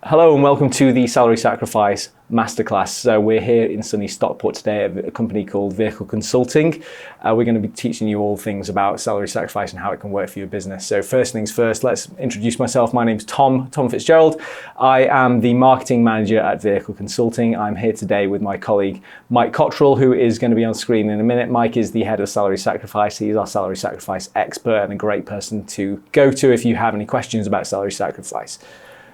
Hello and welcome to the Salary Sacrifice Masterclass. So we're here in sunny Stockport today at a company called Vehicle Consulting. We're going to be teaching you all things about salary sacrifice and how it can work for your business. So first things first, let's introduce myself. My name's Tom Fitzgerald. I am the marketing manager at Vehicle Consulting. I'm here today with my colleague Mike Cottrell, who is going to be on screen in a minute. Mike is the head of salary sacrifice. He's our salary sacrifice expert and a great person to go to if you have any questions about salary sacrifice.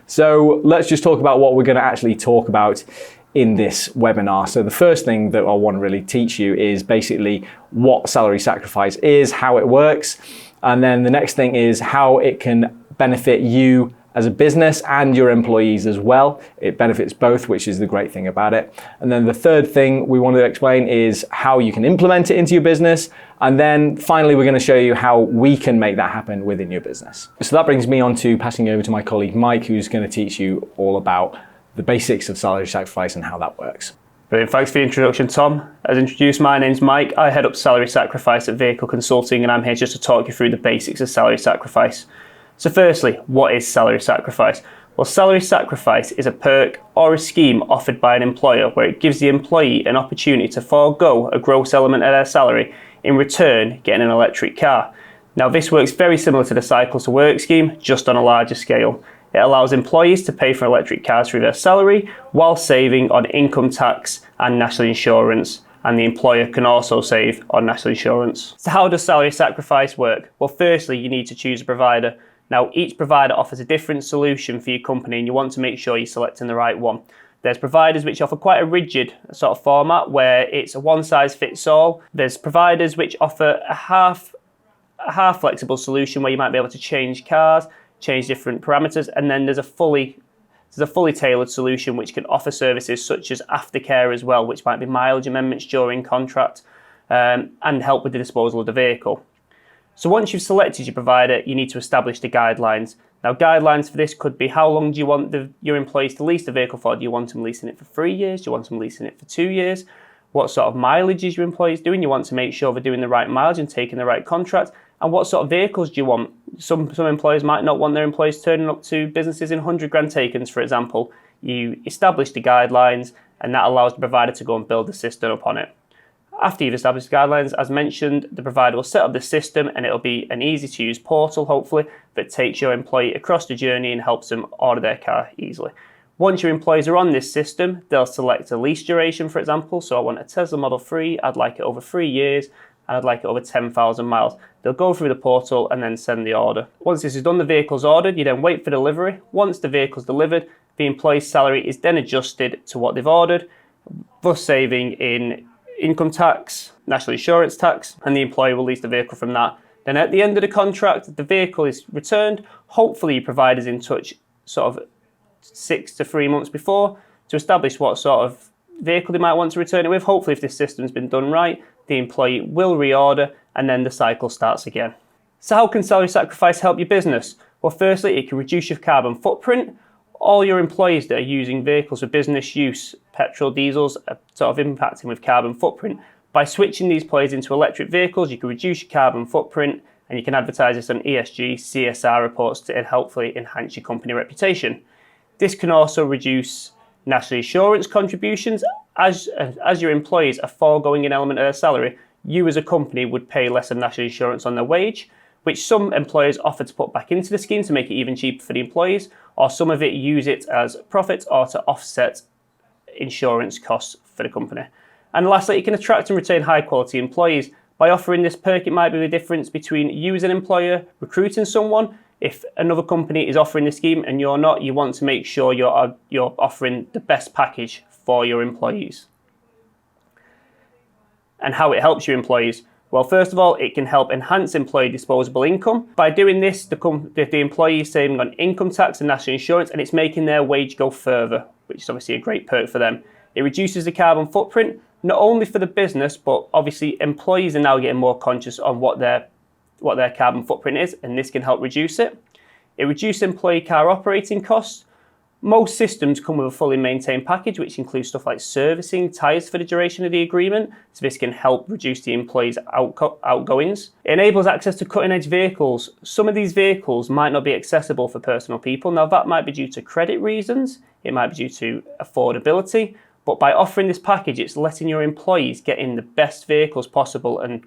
So let's just talk about what we're going to actually talk about in this webinar. So the first thing that I want to really teach you is basically what salary sacrifice is, how it works, and then the next thing is how it can benefit you as a business and your employees as well. It benefits both, which is the great thing about it. And then the third thing we want to explain is how you can implement it into your business. And then finally, we're going to show you how we can make that happen within your business. So that brings me on to passing over to my colleague Mike, who's going to teach you all about the basics of salary sacrifice and how that works. Brilliant, thanks for the introduction, Tom. As introduced, my name's Mike. I head up salary sacrifice at Vehicle Consulting, and I'm here just to talk you through the basics of salary sacrifice. So firstly, what is salary sacrifice? Well, salary sacrifice is a perk or a scheme offered by an employer where it gives the employee an opportunity to forego a gross element of their salary, in return getting an electric car. Now this works very similar to the Cycle to Work scheme, just on a larger scale. It allows employees to pay for electric cars through their salary while saving on income tax and national insurance. And the employer can also save on national insurance. So how does salary sacrifice work? Well, firstly, you need to choose a provider. Now, each provider offers a different solution for your company and you want to make sure you're selecting the right one. There's providers which offer quite a rigid sort of format where it's a one size fits all. There's providers which offer a half flexible solution where you might be able to change cars, change different parameters, and then there's a fully tailored solution which can offer services such as aftercare as well, which might be mileage amendments during contract and help with the disposal of the vehicle. So once you've selected your provider, you need to establish the guidelines. Now, guidelines for this could be how long do you want your employees to lease the vehicle for? Do you want them leasing it for 3 years? Do you want them leasing it for 2 years? What sort of mileage is your employees doing? You want to make sure they're doing the right mileage and taking the right contract. And what sort of vehicles do you want? Some employers might not want their employees turning up to businesses in 100 grand takens, for example. You establish the guidelines and that allows the provider to go and build the system upon it. After you've established the guidelines, as mentioned, the provider will set up the system and it'll be an easy to use portal, hopefully, that takes your employee across the journey and helps them order their car easily. Once your employees are on this system, they'll select a lease duration, for example. So I want a Tesla Model 3, I'd like it over 3 years, and I'd like it over 10,000 miles. They'll go through the portal and then send the order. Once this is done, the vehicle's ordered, you then wait for delivery. Once the vehicle's delivered, the employee's salary is then adjusted to what they've ordered, thus saving in income tax, national insurance tax, and the employer will lease the vehicle from that. Then at the end of the contract, the vehicle is returned. Hopefully your provider's in touch sort of 6 to 3 months before to establish what sort of vehicle they might want to return it with. Hopefully if this system's been done right, the employee will reorder and then the cycle starts again. So how can salary sacrifice help your business? Well, firstly, it can reduce your carbon footprint. All your employees that are using vehicles for business use, petrol, diesels, are sort of impacting with carbon footprint. By switching these employees into electric vehicles, you can reduce your carbon footprint and you can advertise this on ESG, CSR reports to hopefully enhance your company reputation. This can also reduce national insurance contributions. As your employees are foregoing an element of their salary, you as a company would pay less of national insurance on their wage, which some employers offer to put back into the scheme to make it even cheaper for the employees, or some of it use it as profit or to offset insurance costs for the company. And lastly, it can attract and retain high quality employees. By offering this perk, it might be the difference between you as an employer recruiting someone. If another company is offering the scheme and you're not, you want to make sure you're offering the best package for your employees. And how it helps your employees. Well, first of all, it can help enhance employee disposable income. By doing this, the employee is saving on income tax and national insurance, and it's making their wage go further, which is obviously a great perk for them. It reduces the carbon footprint, not only for the business, but obviously employees are now getting more conscious on what their carbon footprint is, and this can help reduce it. It reduces employee car operating costs. Most systems come with a fully maintained package, which includes stuff like servicing, tyres for the duration of the agreement, so this can help reduce the employee's outgoings. It enables access to cutting-edge vehicles. Some of these vehicles might not be accessible for personal people. Now, that might be due to credit reasons, it might be due to affordability, but by offering this package, it's letting your employees get in the best vehicles possible and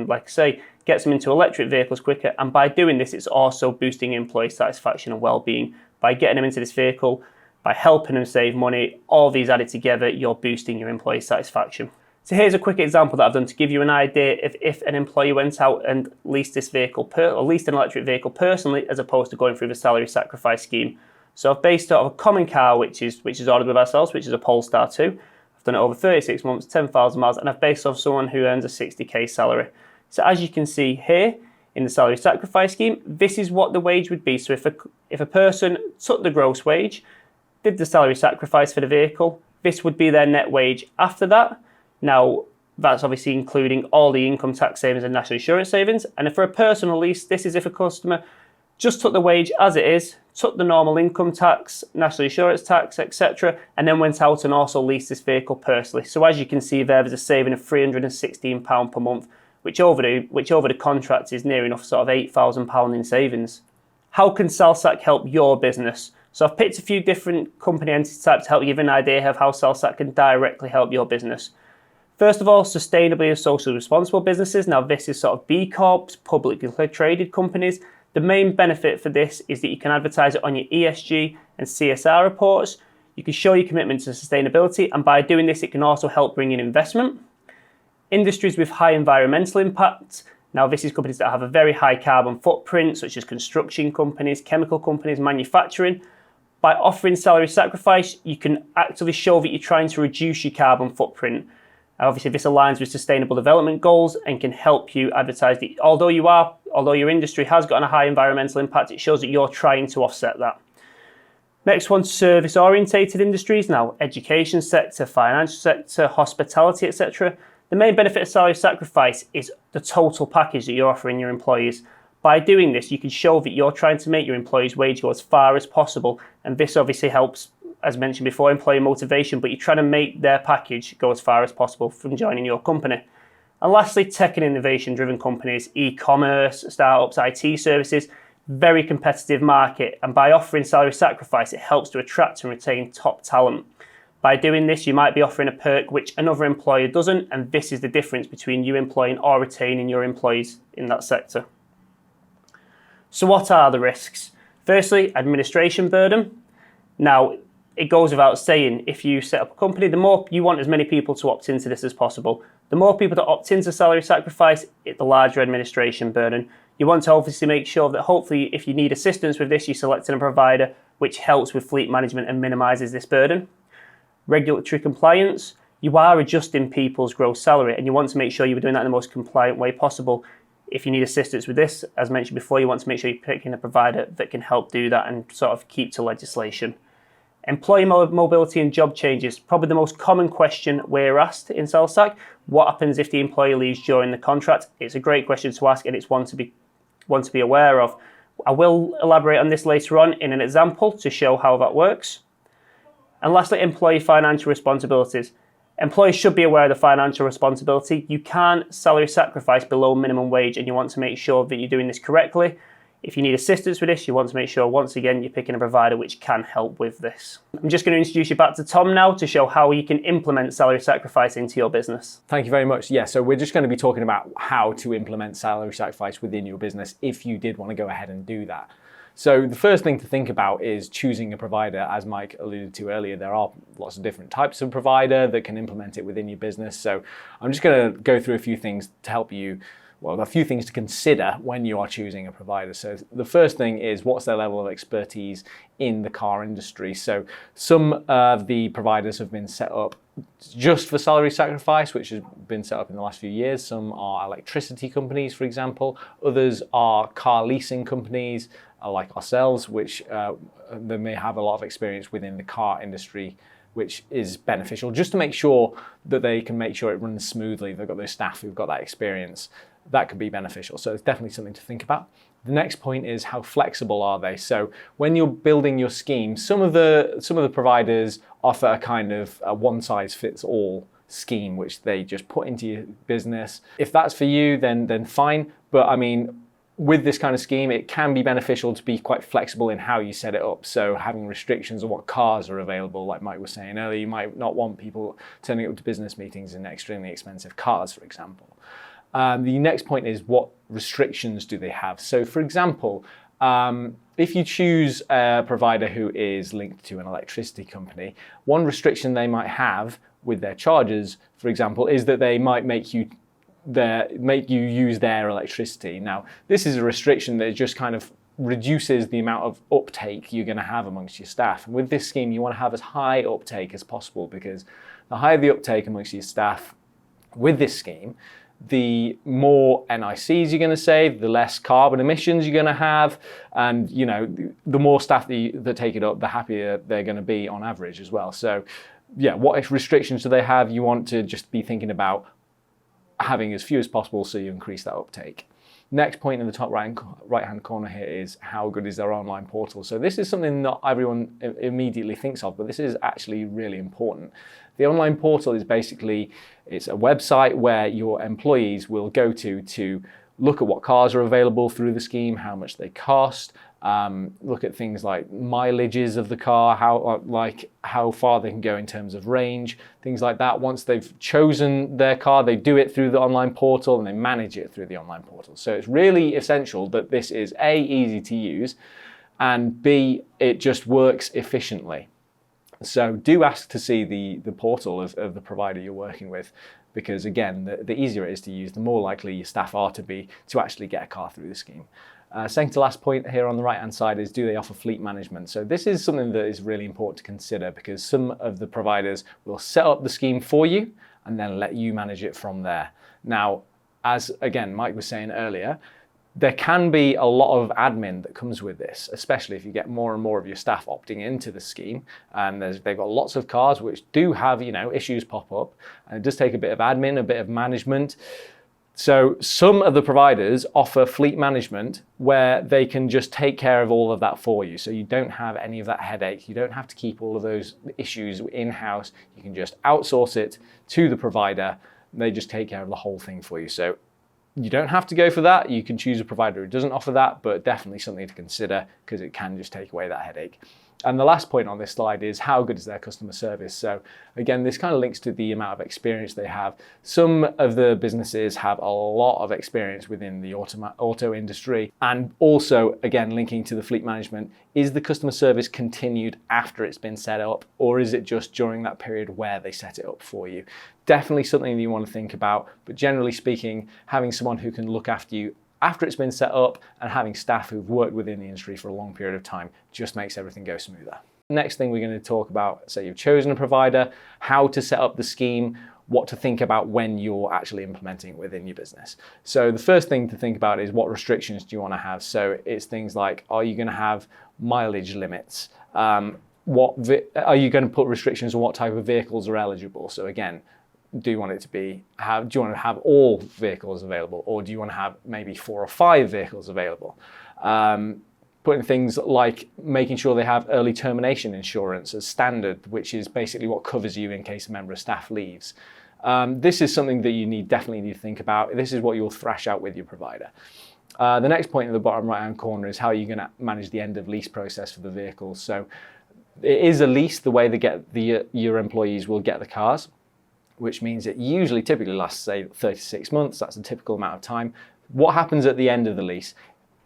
like I say, gets them into electric vehicles quicker. And by doing this, it's also boosting employee satisfaction and well-being. By getting them into this vehicle, by helping them save money, all these added together, you're boosting your employee satisfaction. So here's a quick example that I've done to give you an idea of if an employee went out and leased this vehicle, or leased an electric vehicle personally, as opposed to going through the salary sacrifice scheme. So I've based it off a common car, which is ordered with ourselves, which is a Polestar 2. I've done it over 36 months, 10,000 miles, and I've based it off someone who earns a 60k salary. So as you can see here, in the salary sacrifice scheme, this is what the wage would be. So if a person took the gross wage, did the salary sacrifice for the vehicle, this would be their net wage after that. Now, that's obviously including all the income tax savings and national insurance savings. And if for a personal lease, this is if a customer just took the wage as it is, took the normal income tax, national insurance tax, etc., and then went out and also leased this vehicle personally. So as you can see there's a saving of £316 per month, which over the contract is near enough sort of £8,000 in savings. How can SalSac help your business? So I've picked a few different company entity types to help you give an idea of how SalSac can directly help your business. First of all, sustainably and socially responsible businesses. Now this is sort of B Corps, publicly traded companies. The main benefit for this is that you can advertise it on your ESG and CSR reports. You can show your commitment to sustainability, and by doing this, it can also help bring in investment. Industries with high environmental impact. Now, this is companies that have a very high carbon footprint, such as construction companies, chemical companies, manufacturing. By offering salary sacrifice, you can actively show that you're trying to reduce your carbon footprint. Obviously, this aligns with sustainable development goals and can help you advertise that although your industry has got a high environmental impact, it shows that you're trying to offset that. Next one, service-orientated industries. Now, education sector, financial sector, hospitality, etc. The main benefit of salary sacrifice is the total package that you're offering your employees. By doing this, you can show that you're trying to make your employees' wage go as far as possible, and this obviously helps, as mentioned before, employee motivation, but you're trying to make their package go as far as possible from joining your company. And lastly, tech and innovation-driven companies, e-commerce, startups, IT services, very competitive market, and by offering salary sacrifice, it helps to attract and retain top talent. By doing this, you might be offering a perk which another employer doesn't, and this is the difference between you employing or retaining your employees in that sector. So what are the risks? Firstly, administration burden. Now, it goes without saying, if you set up a company, the more you want as many people to opt into this as possible. The more people that opt into salary sacrifice, the larger administration burden. You want to obviously make sure that hopefully if you need assistance with this, you're selecting a provider which helps with fleet management and minimises this burden. Regulatory compliance. You are adjusting people's gross salary and you want to make sure you're doing that in the most compliant way possible. If you need assistance with this, as mentioned before, you want to make sure you're picking a provider that can help do that and sort of keep to legislation. Employee mobility and job changes, probably the most common question we're asked in SalSac. What happens if the employee leaves during the contract? It's a great question to ask and it's one to be aware of. I will elaborate on this later on in an example to show how that works. And lastly, employee financial responsibilities. Employees should be aware of the financial responsibility. You can't salary sacrifice below minimum wage and you want to make sure that you're doing this correctly. If you need assistance with this, you want to make sure, once again, you're picking a provider which can help with this. I'm just going to introduce you back to Tom now to show how you can implement salary sacrifice into your business. Thank you very much. Yeah, so we're just going to be talking about how to implement salary sacrifice within your business if you did want to go ahead and do that. So the first thing to think about is choosing a provider. As Mike alluded to earlier, there are lots of different types of provider that can implement it within your business. So I'm just going to go through a few things to help you. Well, a few things to consider when you are choosing a provider. So the first thing is, what's their level of expertise in the car industry? So some of the providers have been set up just for salary sacrifice, which has been set up in the last few years. Some are electricity companies, for example. Others are car leasing companies like ourselves, which they may have a lot of experience within the car industry, which is beneficial just to make sure that they can make sure it runs smoothly. They've got their staff who've got that experience. That could be beneficial. So it's definitely something to think about. The next point is how flexible are they? So when you're building your scheme, some of the providers offer a kind of a one-size-fits-all scheme, which they just put into your business. If that's for you, then fine. But I mean, with this kind of scheme, it can be beneficial to be quite flexible in how you set it up. So having restrictions on what cars are available, like Mike was saying earlier, you might not want people turning up to business meetings in extremely expensive cars, for example. The next point is, what restrictions do they have? So for example, if you choose a provider who is linked to an electricity company, one restriction they might have with their charges, for example, is that they might make you use their electricity. Now, this is a restriction that just kind of reduces the amount of uptake you're going to have amongst your staff. And with this scheme, you want to have as high uptake as possible, because the higher the uptake amongst your staff with this scheme, the more NICs you're going to save, the less carbon emissions you're going to have, and the more staff that take it up, the happier they're going to be on average as well. So yeah, what restrictions do they have? You want to just be thinking about having as few as possible so you increase that uptake. Next point in the top right hand corner here is, how good is their online portal? So this is something not everyone immediately thinks of, but this is actually really important. The online portal is basically, it's a website where your employees will go to look at what cars are available through the scheme, how much they cost, look at things like mileages of the car, how far they can go in terms of range, things like that. Once they've chosen their car, they do it through the online portal and they manage it through the online portal. So it's really essential that this is A, easy to use, and B, it just works efficiently. So do ask to see the portal of the provider you're working with, because again, the easier it is to use, the more likely your staff are to actually get a car through the scheme. Second to last point here on the right hand side is, do they offer fleet management? So this is something that is really important to consider, because some of the providers will set up the scheme for you and then let you manage it from there. Now, as again Mike was saying earlier, there can be a lot of admin that comes with this, especially if you get more and more of your staff opting into the scheme, and they've got lots of cars which do have issues pop up, and it does take a bit of admin, a bit of management. So some of the providers offer fleet management where they can just take care of all of that for you. So you don't have any of that headache. You don't have to keep all of those issues in-house. You can just outsource it to the provider. They just take care of the whole thing for you. So you don't have to go for that. You can choose a provider who doesn't offer that, but definitely something to consider, because it can just take away that headache. And the last point on this slide is, how good is their customer service? So again, this kind of links to the amount of experience they have. Some of the businesses have a lot of experience within the auto industry. And also, again, linking to the fleet management, is the customer service continued after it's been set up, or is it just during that period where they set it up for you? Definitely something that you want to think about, but generally speaking, having someone who can look after you after it's been set up and having staff who've worked within the industry for a long period of time just makes everything go smoother. Next thing we're going to talk about, say you've chosen a provider, how to set up the scheme, what to think about when you're actually implementing it within your business. So the first thing to think about is, what restrictions do you want to have? So it's things like, are you going to have mileage limits? Are you going to put restrictions on what type of vehicles are eligible? So again, do you want to have all vehicles available, or do you want to have maybe 4 or 5 vehicles available? Putting things like making sure they have early termination insurance as standard, which is basically what covers you in case a member of staff leaves. This is something that you definitely need to think about. This is what you'll thrash out with your provider. The next point in the bottom right hand corner is, how are you going to manage the end of lease process for the vehicles? So it is a lease, the way your employees will get the cars, which means it typically lasts, say, 36 months. That's a typical amount of time. What happens at the end of the lease?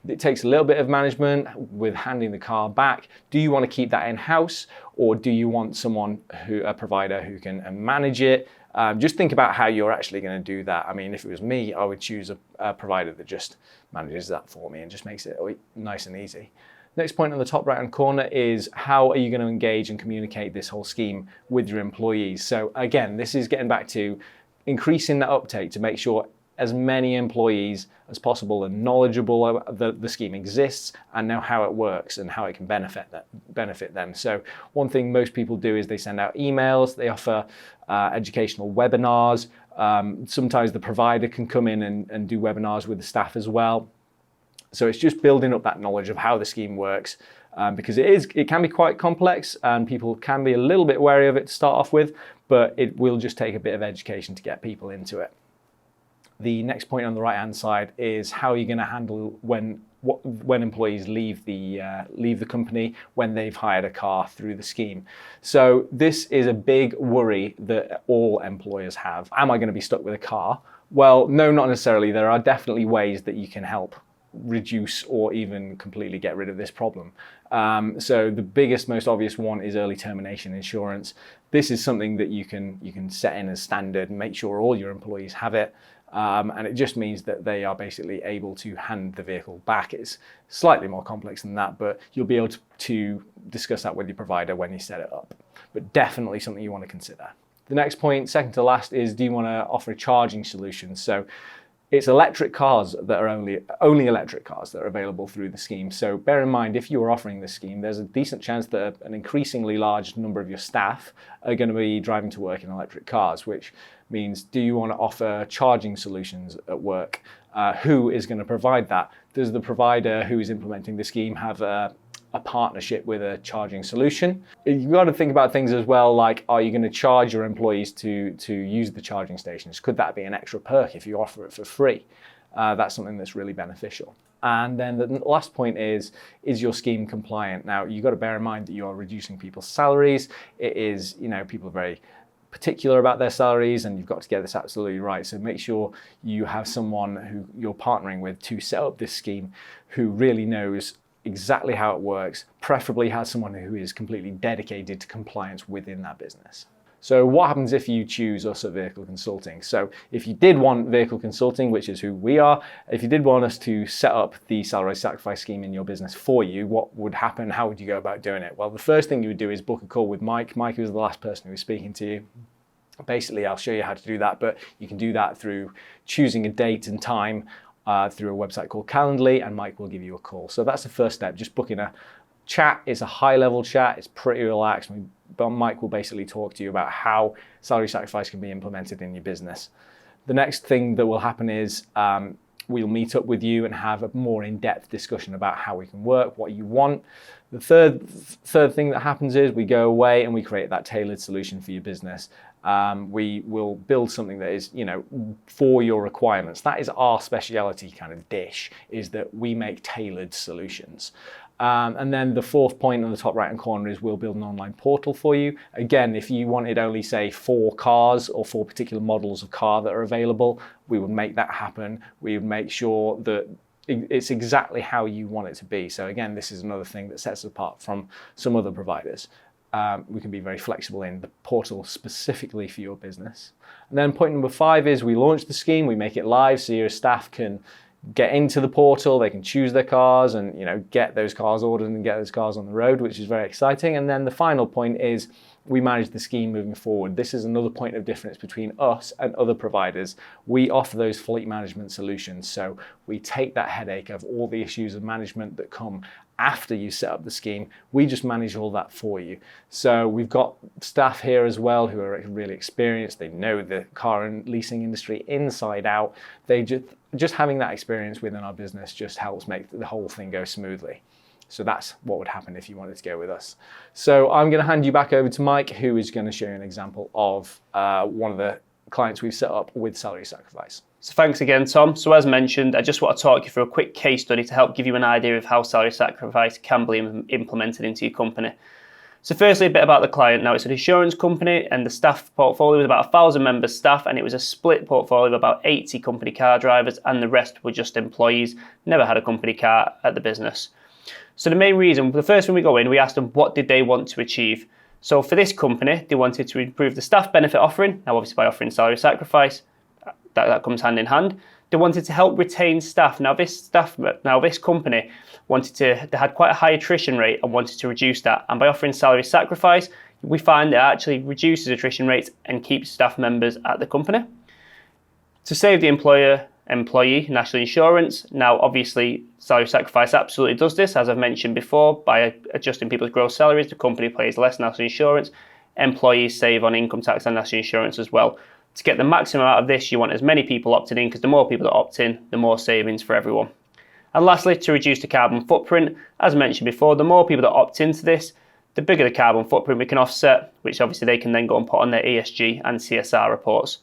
It takes a little bit of management with handing the car back. Do you want to keep that in-house, or do you want a provider who can manage it? Just think about how you're actually going to do that. I mean, if it was me, I would choose a provider that just manages that for me and just makes it nice and easy. Next point on the top right hand corner is, how are you going to engage and communicate this whole scheme with your employees? So again, this is getting back to increasing that uptake to make sure as many employees as possible are knowledgeable that the scheme exists and know how it works and how it can benefit them. So one thing most people do is they send out emails, they offer educational webinars. Sometimes the provider can come in and do webinars with the staff as well. So it's just building up that knowledge of how the scheme works, because it can be quite complex and people can be a little bit wary of it to start off with, but it will just take a bit of education to get people into it. The next point on the right hand side is how you're going to handle when employees leave the company when they've hired a car through the scheme. So this is a big worry that all employers have. Am I going to be stuck with a car? Well, no, not necessarily. There are definitely ways that you can help reduce or even completely get rid of this problem. So the biggest, most obvious one is early termination insurance. This is something that you can set in as standard and make sure all your employees have it. And it just means that they are basically able to hand the vehicle back. It's slightly more complex than that, but you'll be able to discuss that with your provider when you set it up. But definitely something you want to consider. The next point, second to last, is do you want to offer a charging solution? So it's electric cars that are only electric cars that are available through the scheme. So bear in mind, if you are offering this scheme, there's a decent chance that an increasingly large number of your staff are going to be driving to work in electric cars, which means, do you want to offer charging solutions at work? Who is going to provide that? Does the provider who is implementing the scheme have a partnership with a charging solution? You've got to think about things as well, like, are you going to charge your employees to use the charging stations? Could that be an extra perk if you offer it for free? That's something that's really beneficial. And then the last point is your scheme compliant? Now, you've got to bear in mind that you are reducing people's salaries. It is, people are very particular about their salaries, and you've got to get this absolutely right. So make sure you have someone who you're partnering with to set up this scheme who really knows exactly how it works, preferably has someone who is completely dedicated to compliance within that business. So what happens if you choose us at Vehicle Consulting? So if you did want Vehicle Consulting, which is who we are, if you did want us to set up the salary sacrifice scheme in your business for you, what would happen? How would you go about doing it? Well, the first thing you would do is book a call with Mike. Mike was the last person who was speaking to you. Basically, I'll show you how to do that, but you can do that through choosing a date and time through a website called Calendly, and Mike will give you a call. So that's the first step, just booking a chat. It's a high-level chat. It's pretty relaxed. But Mike will basically talk to you about how salary sacrifice can be implemented in your business. The next thing that will happen is we'll meet up with you and have a more in-depth discussion about how we can work, what you want. The third thing that happens is we go away and we create that tailored solution for your business. We will build something that is, for your requirements. That is our speciality kind of dish, is that we make tailored solutions. And then the fourth point on the top right hand corner is we'll build an online portal for you. Again, if you wanted only, say, 4 cars or 4 particular models of car that are available, we would make that happen. We would make sure that it's exactly how you want it to be. So again, this is another thing that sets us apart from some other providers. We can be very flexible in the portal specifically for your business. And then point number 5 is we launch the scheme, we make it live so your staff can get into the portal, they can choose their cars and get those cars ordered and get those cars on the road, which is very exciting. And then the final point is we manage the scheme moving forward. This is another point of difference between us and other providers. We offer those fleet management solutions. So we take that headache of all the issues of management that come after you set up the scheme. We just manage all that for you. So we've got staff here as well who are really experienced. They know the car and leasing industry inside out. They just having that experience within our business just helps make the whole thing go smoothly. So that's what would happen if you wanted to go with us. So I'm going to hand you back over to Mike, who is going to show you an example of one of the clients we've set up with salary sacrifice. So thanks again, Tom. So as mentioned, I just want to talk you through a quick case study to help give you an idea of how salary sacrifice can be implemented into your company. So firstly, a bit about the client. Now, it's an insurance company and the staff portfolio was about 1,000 members staff, and it was a split portfolio of about 80 company car drivers, and the rest were just employees, never had a company car at the business. So the main reason, the first when we go in, we asked them what did they want to achieve. So for this company, they wanted to improve the staff benefit offering. Now, obviously by offering salary sacrifice, that comes hand in hand. They wanted to help retain staff. Now this company they had quite a high attrition rate and wanted to reduce that. And by offering salary sacrifice, we find it actually reduces attrition rates and keeps staff members at the company. To save the employee national insurance. Now, obviously, salary sacrifice absolutely does this, as I've mentioned before, by adjusting people's gross salaries. The company pays less national insurance. Employees save on income tax and national insurance as well. To get the maximum out of this, you want as many people opting in, because the more people that opt in, the more savings for everyone. And lastly, to reduce the carbon footprint, as mentioned before, the more people that opt into this, the bigger the carbon footprint we can offset, which obviously they can then go and put on their ESG and CSR reports.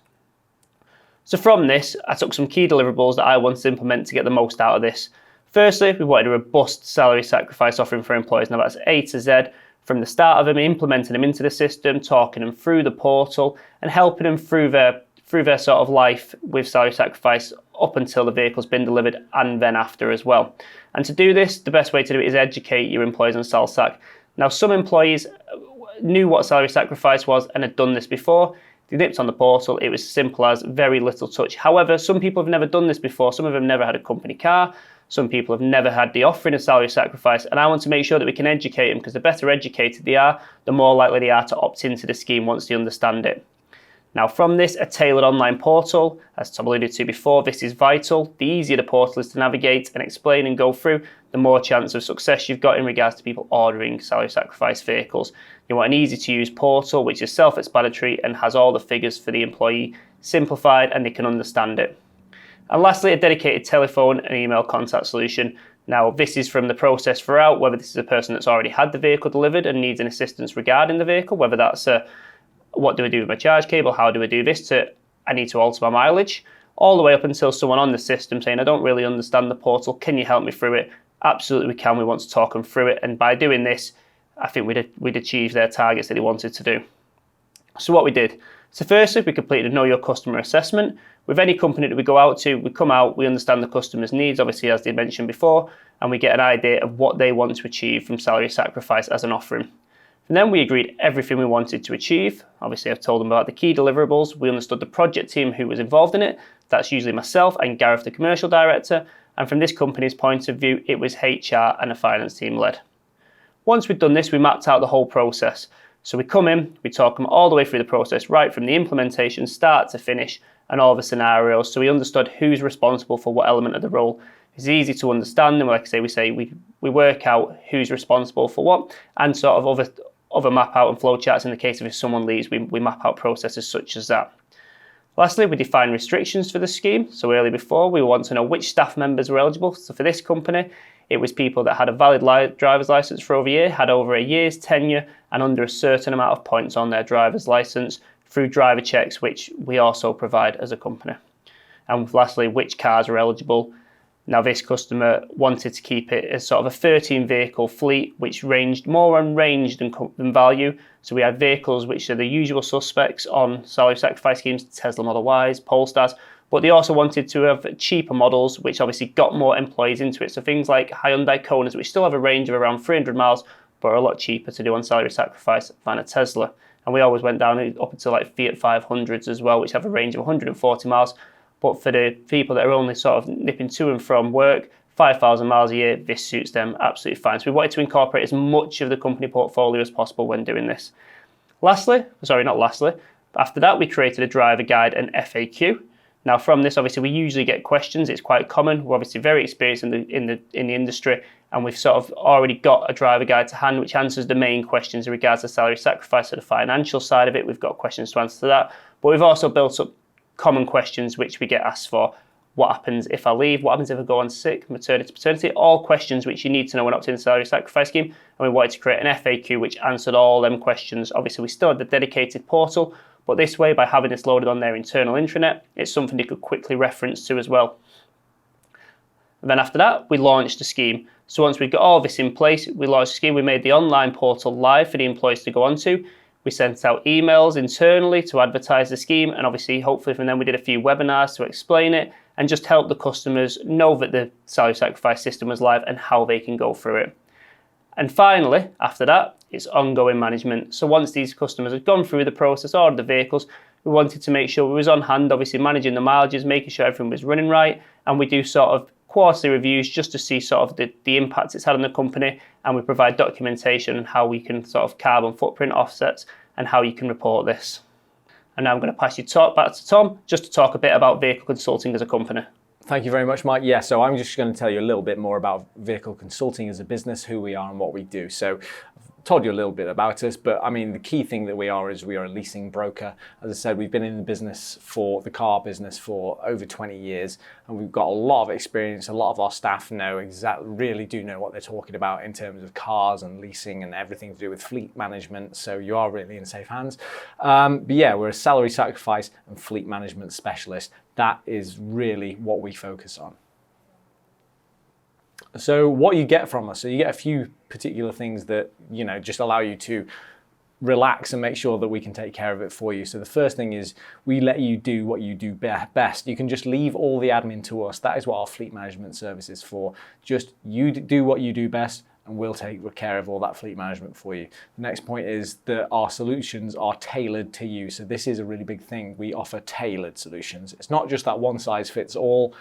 So from this, I took some key deliverables that I wanted to implement to get the most out of this. Firstly, we wanted a robust salary sacrifice offering for employees. Now that's A to Z, from the start of them, implementing them into the system, talking them through the portal, and helping them through their sort of life with salary sacrifice up until the vehicle's been delivered and then after as well. And to do this, the best way to do it is educate your employees on SalSac. Now, some employees knew what salary sacrifice was and had done this before. They nipped on the portal. It was simple as very little touch. However, some people have never done this before. Some of them never had a company car. Some people have never had the offering of salary sacrifice, and I want to make sure that we can educate them, because the better educated they are, the more likely they are to opt into the scheme once they understand it. Now from this, a tailored online portal, as Tom alluded to before, this is vital. The easier the portal is to navigate and explain and go through, the more chance of success you've got in regards to people ordering salary sacrifice vehicles. You want an easy to use portal which is self-explanatory and has all the figures for the employee simplified and they can understand it. And lastly, a dedicated telephone and email contact solution. Now, this is from the process throughout, whether this is a person that's already had the vehicle delivered and needs an assistance regarding the vehicle, whether that's what do I do with my charge cable, how do I do this, to I need to alter my mileage, all the way up until someone on the system saying, I don't really understand the portal, can you help me through it? Absolutely we can, we want to talk them through it. And by doing this, I think we'd achieve their targets that they wanted to do. So what we did. So firstly, we completed a Know Your Customer assessment. With any company that we go out to, we come out, we understand the customer's needs, obviously as they mentioned before, and we get an idea of what they want to achieve from salary sacrifice as an offering. And then we agreed everything we wanted to achieve. Obviously, I've told them about the key deliverables. We understood the project team who was involved in it. That's usually myself and Gareth, the commercial director. And from this company's point of view, it was HR and a finance team led. Once we'd done this, we mapped out the whole process. So we come in, we talk them all the way through the process, right from the implementation, start to finish, and all the scenarios. So we understood who's responsible for what element of the role. It's easy to understand, and like I say, we work out who's responsible for what, and sort of other map out and flow charts in the case of if someone leaves, we map out processes such as that. Lastly, we define restrictions for the scheme. So earlier before, we want to know which staff members were eligible. So for this company, it was people that had a valid driver's license for over a year, had over a year's tenure, and under a certain amount of points on their driver's license through driver checks, which we also provide as a company. And lastly, which cars are eligible. Now, this customer wanted to keep it as sort of a 13 vehicle fleet, which ranged more on range than value. So we had vehicles which are the usual suspects on salary sacrifice schemes, Tesla Model Ys, Polestars, but they also wanted to have cheaper models, which obviously got more employees into it. So things like Hyundai Konas, which still have a range of around 300 miles, but are a lot cheaper to do on salary sacrifice than a Tesla. And we always went down up until like Fiat 500s as well, which have a range of 140 miles. But for the people that are only sort of nipping to and from work, 5,000 miles a year, this suits them absolutely fine. So we wanted to incorporate as much of the company portfolio as possible when doing this. After that, we created a driver guide and FAQ. Now from this, obviously, we usually get questions. It's quite common. We're obviously very experienced in the industry, and we've sort of already got a driver guide to hand, which answers the main questions in regards to salary sacrifice. So the financial side of it, we've got questions to answer to that. But we've also built up common questions which we get asked for. What happens if I leave? What happens if I go on sick, maternity, paternity? All questions which you need to know when opting in the salary sacrifice scheme. And we wanted to create an FAQ which answered all them questions. Obviously, we still had the dedicated portal, but this way, by having this loaded on their internal intranet, it's something they could quickly reference to as well. And then after that, we launched the scheme. So once we got all this in place, we launched the scheme. We made the online portal live for the employees to go onto. We sent out emails internally to advertise the scheme, and obviously, hopefully from then we did a few webinars to explain it and just help the customers know that the salary sacrifice system was live and how they can go through it. And finally, after that, it's ongoing management. So once these customers had gone through the process, ordered the vehicles, we wanted to make sure we was on hand, obviously managing the mileages, making sure everything was running right, and we do sort of quarterly reviews just to see sort of the impact it's had on the company, and we provide documentation on how we can sort of carbon footprint offsets and how you can report this. And now I'm going to pass you back to Tom just to talk a bit about vehicle consulting as a company. Thank you very much, Mike. Yeah, so I'm just going to tell you a little bit more about vehicle consulting as a business, who we are and what we do. So told you a little bit about us, but I mean, the key thing that we are is we are a leasing broker. As I said, we've been in the business the car business for over 20 years, and we've got a lot of experience. A lot of our staff really do know what they're talking about in terms of cars and leasing and everything to do with fleet management. So you are really in safe hands. But yeah, we're a salary sacrifice and fleet management specialist. That is really what we focus on. So what you get from us, so you get a few particular things that, just allow you to relax and make sure that we can take care of it for you. So the first thing is we let you do what you do best. You can just leave all the admin to us. That is what our fleet management service is for. Just you do what you do best, and we'll take care of all that fleet management for you. The next point is that our solutions are tailored to you. So this is a really big thing. We offer tailored solutions. It's not just that one size fits all.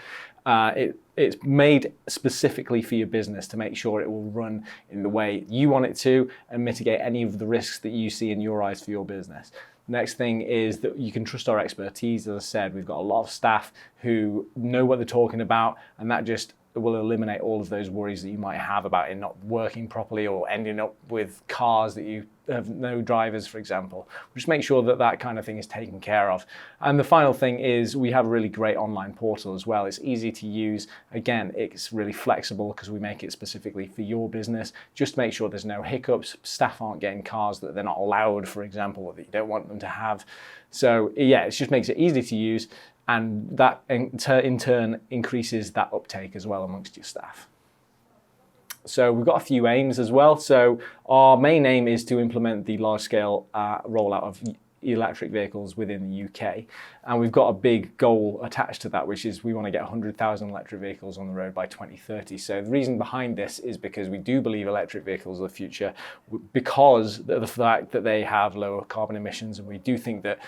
It's made specifically for your business to make sure it will run in the way you want it to and mitigate any of the risks that you see in your eyes for your business. Next thing is that you can trust our expertise. As I said, we've got a lot of staff who know what they're talking about, and that just will eliminate all of those worries that you might have about it not working properly or ending up with cars that you have no drivers, for example. Just make sure that that kind of thing is taken care of. And the final thing is we have a really great online portal as well. It's easy to use. Again, it's really flexible because we make it specifically for your business. Just make sure there's no hiccups. Staff aren't getting cars that they're not allowed, for example, or that you don't want them to have. So yeah, it just makes it easy to use, and that in turn increases that uptake as well amongst your staff. So we've got a few aims as well. So our main aim is to implement the large-scale rollout of electric vehicles within the UK. And we've got a big goal attached to that, which is we want to get 100,000 electric vehicles on the road by 2030. So the reason behind this is because we do believe electric vehicles are the future, because of the fact that they have lower carbon emissions, and we do think that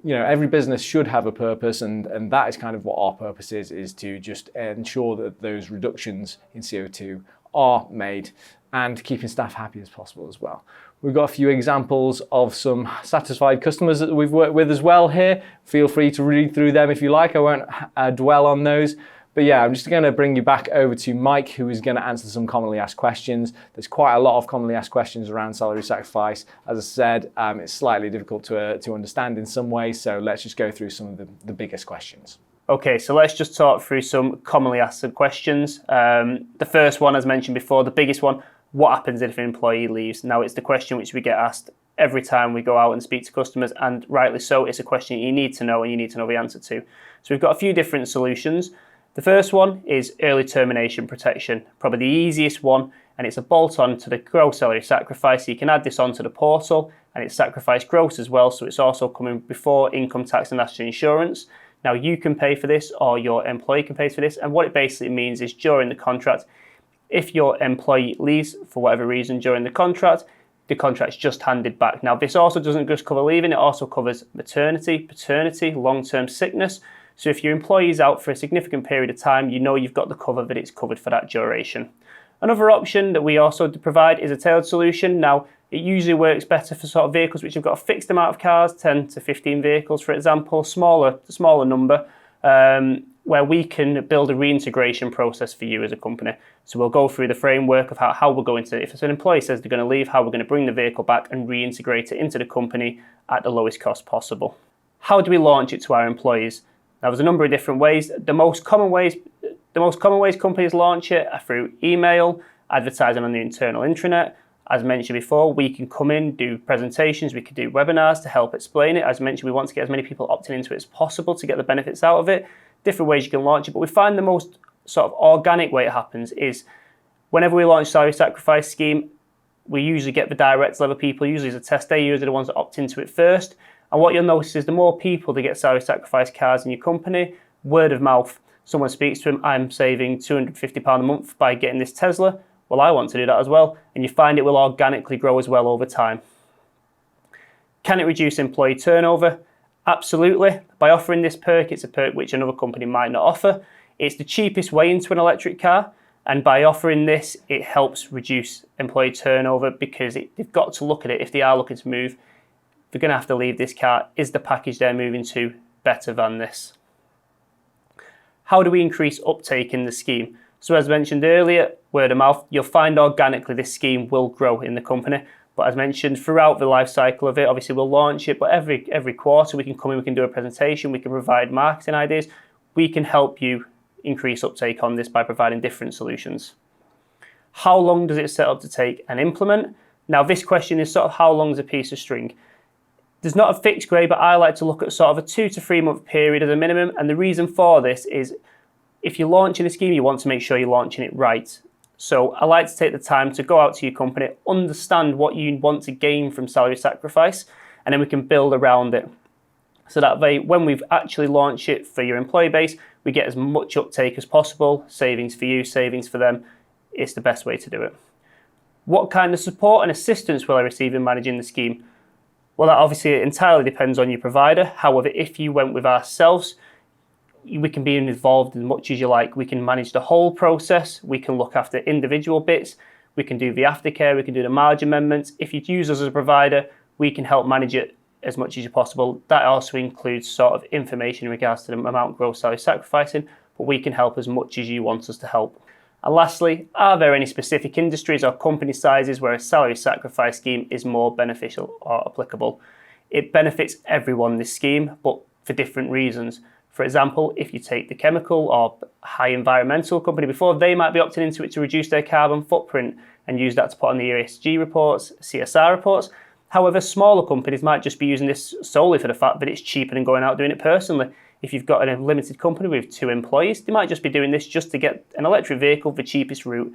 every business should have a purpose, and that is kind of what our purpose is to just ensure that those reductions in CO2 are made and keeping staff happy as possible as well. We've got a few examples of some satisfied customers that we've worked with as well here. Feel free to read through them if you like. I won't dwell on those. But yeah, I'm just going to bring you back over to Mike, who is going to answer some commonly asked questions. There's quite a lot of commonly asked questions around salary sacrifice. As I said, it's slightly difficult to understand in some ways, so let's just go through some of the biggest questions. Okay, so let's just talk through some commonly asked questions. The first one, as mentioned before, the biggest one: what happens if an employee leaves? Now, it's the question which we get asked every time we go out and speak to customers, and rightly so. It's a question you need to know and you need to know the answer to. So we've got a few different solutions. The first one is early termination protection, probably the easiest one, and it's a bolt-on to the gross salary sacrifice. So you can add this onto the portal, and it's sacrifice gross as well, so it's also coming before income tax and national insurance. Now, you can pay for this, or your employee can pay for this, and what it basically means is during the contract, if your employee leaves for whatever reason during the contract's just handed back. Now, this also doesn't just cover leaving, it also covers maternity, paternity, long-term sickness. So if your employee is out for a significant period of time, you've got the cover that it's covered for that duration. Another option that we also provide is a tailored solution. Now, it usually works better for sort of vehicles which have got a fixed amount of cars, 10 to 15 vehicles, for example, smaller number, where we can build a reintegration process for you as a company. So we'll go through the framework of how we're going to, if an employee says they're going to leave, how we're going to bring the vehicle back and reintegrate it into the company at the lowest cost possible. How do we launch it to our employees? Now, there's a number of different ways. The most common ways companies launch it are through email, advertising on the internal intranet. As mentioned before, we can come in, do presentations, we can do webinars to help explain it. As mentioned, we want to get as many people opting into it as possible to get the benefits out of it. Different ways you can launch it, but we find the most sort of organic way it happens is whenever we launch salary sacrifice scheme, we usually get the direct level people, usually as a test day, usually the ones that opt into it first. And what you'll notice is the more people that get salary sacrifice cars in your company, word of mouth, someone speaks to them, I'm saving £250 a month by getting this Tesla. Well, I want to do that as well. And you find it will organically grow as well over time. Can it reduce employee turnover? Absolutely. By offering this perk, it's a perk which another company might not offer. It's the cheapest way into an electric car. And by offering this, it helps reduce employee turnover because they've got to look at it if they are looking to move. They're going to have to leave this car. Is the package they're moving to better than this? How do we increase uptake in the scheme? So as mentioned earlier, word of mouth, you'll find organically this scheme will grow in the company. But as mentioned, throughout the life cycle of it, obviously we'll launch it, but every quarter we can come in, we can do a presentation, we can provide marketing ideas. We can help you increase uptake on this by providing different solutions. How long does it set up to take and implement? Now, this question is sort of how long is a piece of string? There's not a fixed grade, but I like to look at sort of a 2 to 3 month period as a minimum. And the reason for this is if you're launching a scheme, you want to make sure you're launching it right. So I like to take the time to go out to your company, understand what you want to gain from salary sacrifice, and then we can build around it. So that way, when we've actually launched it for your employee base, we get as much uptake as possible, savings for you, savings for them. It's the best way to do it. What kind of support and assistance will I receive in managing the scheme? Well, that obviously entirely depends on your provider. However, if you went with ourselves, we can be involved as much as you like. We can manage the whole process. We can look after individual bits. We can do the aftercare. We can do the margin amendments. If you use us as a provider, we can help manage it as much as possible. That also includes sort of information in regards to the amount of gross salary sacrificing, but we can help as much as you want us to help. And lastly, are there any specific industries or company sizes where a salary sacrifice scheme is more beneficial or applicable? It benefits everyone, this scheme, but for different reasons. For example, if you take the chemical or high environmental company before, they might be opting into it to reduce their carbon footprint and use that to put on the ESG reports, CSR reports. However, smaller companies might just be using this solely for the fact that it's cheaper than going out doing it personally. If you've got a limited company with 2 employees, they might just be doing this just to get an electric vehicle the cheapest route.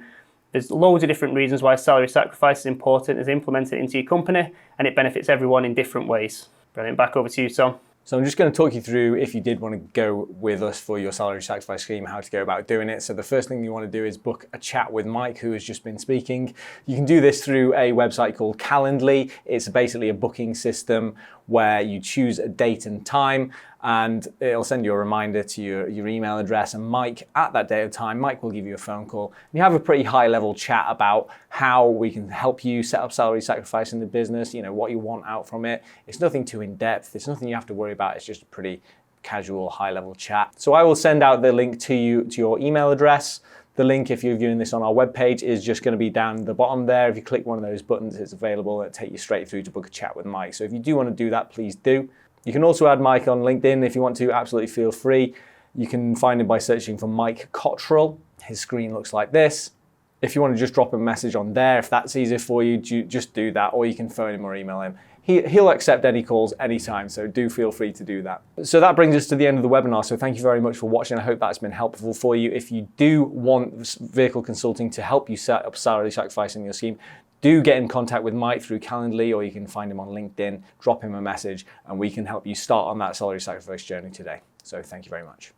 There's loads of different reasons why salary sacrifice is important as implemented into your company, and it benefits everyone in different ways. Brilliant. Back over to you, Tom. So I'm just going to talk you through, if you did want to go with us for your salary sacrifice scheme, how to go about doing it. So the first thing you want to do is book a chat with Mike, who has just been speaking. You can do this through a website called Calendly. It's basically a booking system where you choose a date and time, and it'll send you a reminder to your email address. And Mike, at that date of time, Mike will give you a phone call. And you have a pretty high level chat about how we can help you set up salary sacrifice in the business, what you want out from it. It's nothing too in depth. It's nothing you have to worry about. It's just a pretty casual, high level chat. So I will send out the link to you, to your email address. The link, if you're viewing this on our webpage, is just going to be down the bottom there. If you click one of those buttons, it's available. It'll take you straight through to book a chat with Mike. So if you do want to do that, please do. You can also add Mike on LinkedIn if you want to. Absolutely feel free. You can find him by searching for Mike Cottrell. His screen looks like this. If you want to just drop a message on there, if that's easier for you, just do that, or you can phone him or email him. He'll accept any calls anytime, so do feel free to do that. So that brings us to the end of the webinar, so thank you very much for watching. I hope that's been helpful for you. If you do want Vehicle Consulting to help you set up salary sacrifice in your scheme, do get in contact with Mike through Calendly, or you can find him on LinkedIn, drop him a message, and we can help you start on that salary sacrifice journey today. So thank you very much.